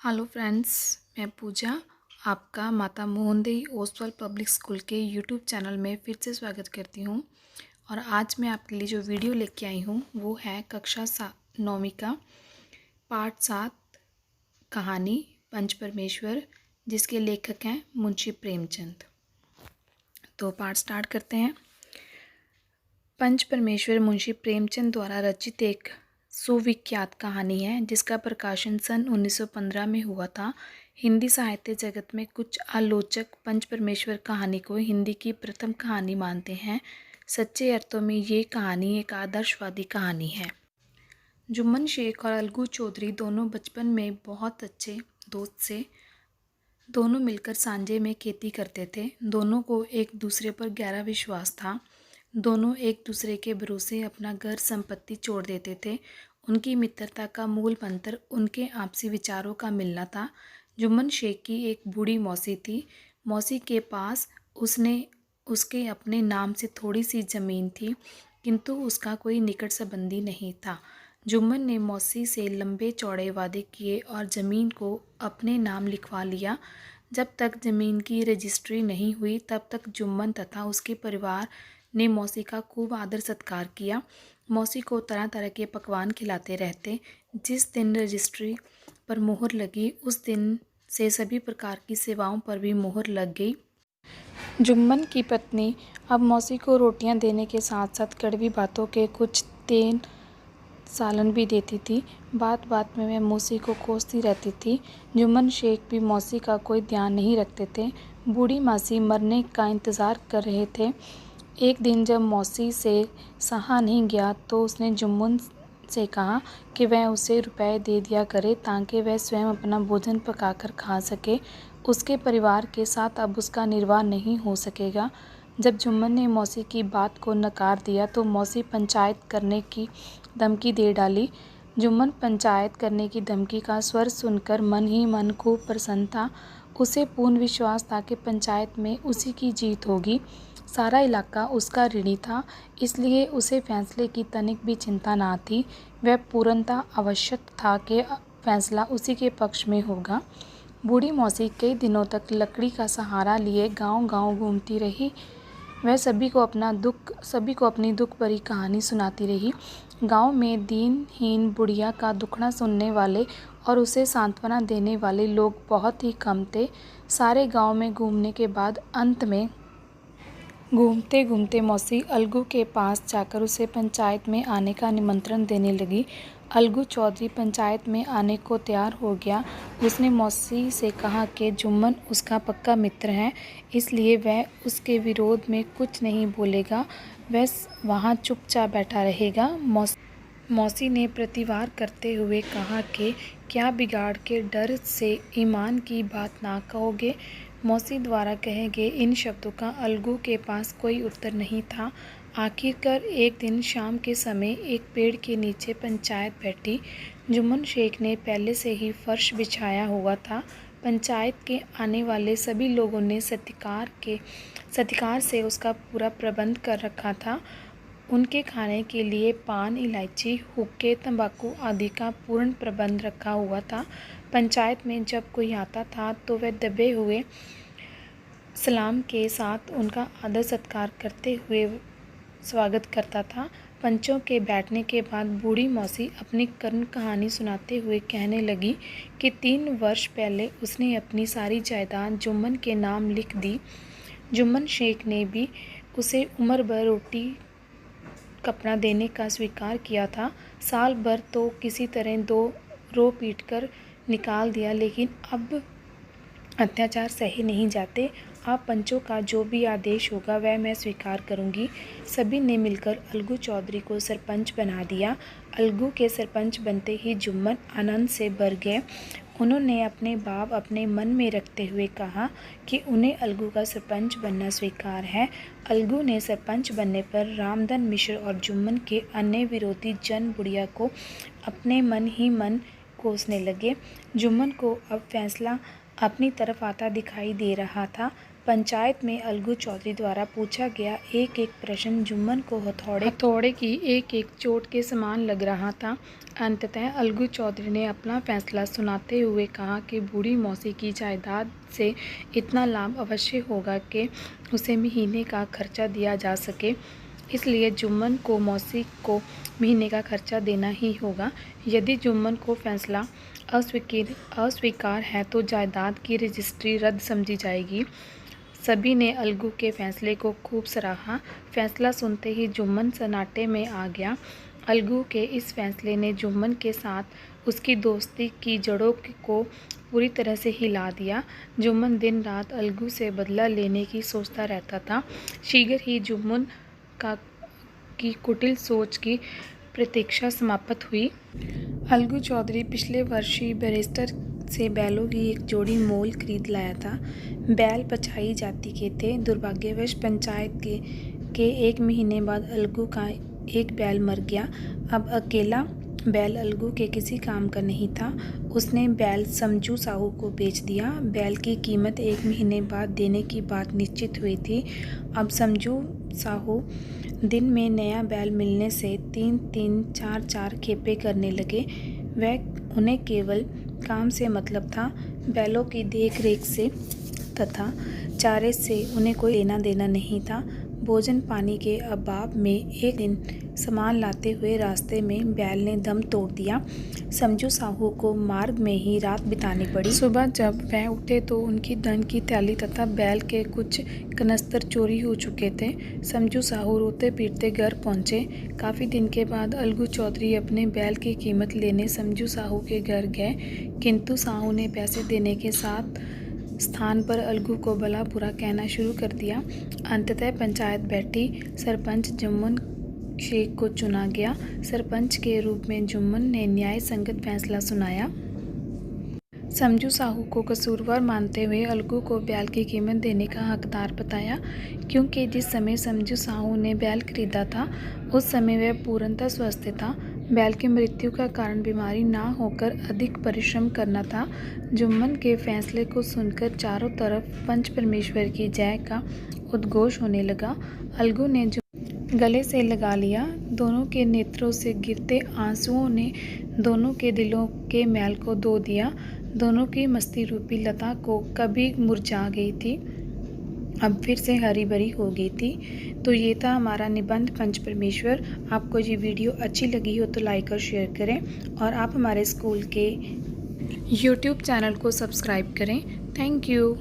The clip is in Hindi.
हेलो फ्रेंड्स, मैं पूजा आपका माता मोहनदेही ओसवाल पब्लिक स्कूल के यूट्यूब चैनल में फिर से स्वागत करती हूँ। और आज मैं आपके लिए जो वीडियो लेके आई हूँ वो है कक्षा 9वीं का पाठ 7 कहानी पंच परमेश्वर, जिसके लेखक हैं मुंशी प्रेमचंद। तो पाठ स्टार्ट करते हैं। पंच परमेश्वर मुंशी प्रेमचंद द्वारा रचित एक सुविख्यात कहानी है जिसका प्रकाशन सन 1915 में हुआ था। हिंदी साहित्य जगत में कुछ आलोचक पंच परमेश्वर कहानी को हिंदी की प्रथम कहानी मानते हैं। सच्चे अर्थों में ये कहानी एक आदर्शवादी कहानी है। जुम्मन शेख और अलगू चौधरी दोनों बचपन में बहुत अच्छे दोस्त से दोनों मिलकर सांझे में खेती करते थे। दोनों को एक दूसरे पर गहरा विश्वास था। दोनों एक दूसरे के भरोसे अपना घर संपत्ति छोड़ देते थे। उनकी मित्रता का मूल मंत्र उनके आपसी विचारों का मिलना था। जुम्मन शेख की एक बूढ़ी मौसी थी। मौसी के पास उसके अपने नाम से थोड़ी सी ज़मीन थी, किंतु उसका कोई निकट संबंधी नहीं था। जुम्मन ने मौसी से लंबे चौड़े वादे किए और ज़मीन को अपने नाम लिखवा लिया। जब तक ज़मीन की रजिस्ट्री नहीं हुई तब तक जुम्मन तथा उसके परिवार ने मौसी का खूब आदर सत्कार किया। मौसी को तरह तरह के पकवान खिलाते रहते। जिस दिन रजिस्ट्री पर मोहर लगी उस दिन से सभी प्रकार की सेवाओं पर भी मोहर लग गई। जुम्मन की पत्नी अब मौसी को रोटियां देने के साथ साथ कड़वी बातों के कुछ तेल सालन भी देती थी। बात बात में वह मौसी को कोसती रहती थी। जुम्मन शेख भी मौसी का कोई ध्यान नहीं रखते थे। बूढ़ी मासी मरने का इंतज़ार कर रहे थे। एक दिन जब मौसी से सहा नहीं गया तो उसने जुम्मन से कहा कि वह उसे रुपए दे दिया करे ताकि वह स्वयं अपना भोजन पकाकर खा सके। उसके परिवार के साथ अब उसका निर्वाह नहीं हो सकेगा। जब जुम्मन ने मौसी की बात को नकार दिया तो मौसी पंचायत करने की धमकी दे डाली। जुम्मन पंचायत करने की धमकी का स्वर सुनकर मन ही मन खूब प्रसन्न था। उसे पूर्ण विश्वास था कि पंचायत में उसी की जीत होगी। सारा इलाका उसका ऋणी था, इसलिए उसे फैसले की तनिक भी चिंता ना थी। वह पूर्णतः आवश्यक था कि फैसला उसी के पक्ष में होगा। बूढ़ी मौसी कई दिनों तक लकड़ी का सहारा लिए गांव-गांव घूमती रही। वह सभी को अपनी दुख भरी कहानी सुनाती रही। गांव में दीनहीन बुढ़िया का दुखड़ा सुनने वाले और उसे सांत्वना देने वाले लोग बहुत ही कम थे। सारे गांव में घूमने के बाद अंत में घूमते घूमते मौसी अलगू के पास जाकर उसे पंचायत में आने का निमंत्रण देने लगी। अलगू चौधरी पंचायत में आने को तैयार हो गया। उसने मौसी से कहा कि जुम्मन उसका पक्का मित्र है, इसलिए वह उसके विरोध में कुछ नहीं बोलेगा। वह वहाँ चुपचाप बैठा रहेगा। मौसी ने प्रतिवार करते हुए कहा कि क्या बिगाड़ के डर से ईमान की बात ना कहोगे। मौसी द्वारा कहे गए इन शब्दों का अलगू के पास कोई उत्तर नहीं था। आखिरकार एक दिन शाम के समय एक पेड़ के नीचे पंचायत बैठी। जुम्मन शेख ने पहले से ही फर्श बिछाया हुआ था। पंचायत के आने वाले सभी लोगों ने सत्कार से उसका पूरा प्रबंध कर रखा था। उनके खाने के लिए पान, इलायची, हुक्के, तंबाकू आदि का पूर्ण प्रबंध रखा हुआ था। पंचायत में जब कोई आता था तो वह दबे हुए सलाम के साथ उनका आदर सत्कार करते हुए स्वागत करता था। पंचों के बैठने के बाद बूढ़ी मौसी अपनी कर्ण कहानी सुनाते हुए कहने लगी कि 3 वर्ष पहले उसने अपनी सारी जायदाद जुम्मन के नाम लिख दी। जुम्मन शेख ने भी उसे उम्र भर रोटी कपड़ा देने का स्वीकार किया था। साल भर तो किसी तरह रो पीट कर निकाल दिया, लेकिन अब अत्याचार सहे नहीं जाते। आप पंचों का जो भी आदेश होगा वह मैं स्वीकार करूंगी। सभी ने मिलकर अलगू चौधरी को सरपंच बना दिया। अलगू के सरपंच बनते ही जुम्मन आनंद से भर गए। उन्होंने अपने बात अपने मन में रखते हुए कहा कि उन्हें अलगू का सरपंच बनना स्वीकार है। अलगू ने सरपंच बनने पर रामधन मिश्र और जुम्मन के अन्य विरोधी जन बुढ़िया को अपने मन ही मन कोसने लगे। जुम्मन को अब फैसला अपनी तरफ आता दिखाई दे रहा था। पंचायत में अलगू चौधरी द्वारा पूछा गया एक एक प्रश्न जुम्मन को हथौड़े की एक एक चोट के समान लग रहा था। अंततः अलगू चौधरी ने अपना फैसला सुनाते हुए कहा कि बूढ़ी मौसी की जायदाद से इतना लाभ अवश्य होगा कि उसे महीने का खर्चा दिया जा सके, इसलिए जुम्मन को मौसी को महीने का खर्चा देना ही होगा। यदि जुम्मन को फैसला अस्वीकार है तो जायदाद की रजिस्ट्री रद्द समझी जाएगी। सभी ने अलगू के फैसले को खूब सराहा। फैसला सुनते ही जुम्मन सन्नाटे में आ गया। अलगू के इस फैसले ने जुम्मन के साथ उसकी दोस्ती की जड़ों को पूरी तरह से हिला दिया। जुम्मन दिन रात अलगू से बदला लेने की सोचता रहता था। शीघ्र ही जुम्मन की कुटिल सोच की प्रतीक्षा समाप्त हुई। अलगू चौधरी पिछले वर्ष ही बैरिस्टर से बैलों की एक जोड़ी मोल खरीद लाया था। बैल पचाई जाति के थे। दुर्भाग्यवश पंचायत के एक महीने बाद अलगू का एक बैल मर गया। अब अकेला बैल अलगू के किसी काम का नहीं था। उसने बैल समझू साहू को बेच दिया। बैल की कीमत एक महीने बाद देने की बात निश्चित हुई थी। अब समझू साहू दिन में नया बैल मिलने से 3-3, 4-4 खेपे करने लगे। उन्हें केवल काम से मतलब था, बैलों की देख रेख से तथा चारे से उन्हें कोई लेना देना नहीं था। भोजन पानी के अभाव में एक दिन सामान लाते हुए रास्ते में बैल ने दम तोड़ दिया। समझू साहू को मार्ग में ही रात बितानी पड़ी। सुबह जब वह उठे तो उनकी धन की थैली तथा बैल के कुछ कनस्तर चोरी हो चुके थे। समझू साहू रोते पीटते घर पहुंचे। काफ़ी दिन के बाद अलगू चौधरी अपने बैल की कीमत लेने समझू साहू के घर गए, किंतु साहू ने पैसे देने के स्थान पर अलगू को भला बुरा कहना शुरू कर दिया। अंततः पंचायत बैठी। सरपंच जुम्मन शेख को चुना गया। सरपंच के रूप में जुम्मन ने न्याय संगत फैसला सुनाया। समझू साहू को कसूरवार मानते हुए अलगू को बैल की कीमत देने का हकदार बताया, क्योंकि जिस समय समझू साहू ने बैल खरीदा था उस समय वह पूर्णतः स्वस्थ था। बैल की मृत्यु का कारण बीमारी ना होकर अधिक परिश्रम करना था। जुम्मन के फैसले को सुनकर चारों तरफ पंच परमेश्वर की जय का उद्घोष होने लगा। अलगू ने गले से लगा लिया। दोनों के नेत्रों से गिरते आंसुओं ने दोनों के दिलों के मैल को धो दिया। दोनों की मस्ती रूपी लता को कभी मुरझा गई थी, अब फिर से हरी भरी हो गई थी। तो ये था हमारा निबंध पंच परमेश्वर। आपको ये वीडियो अच्छी लगी हो तो लाइक और शेयर करें, और आप हमारे स्कूल के YouTube चैनल को सब्सक्राइब करें। Thank you.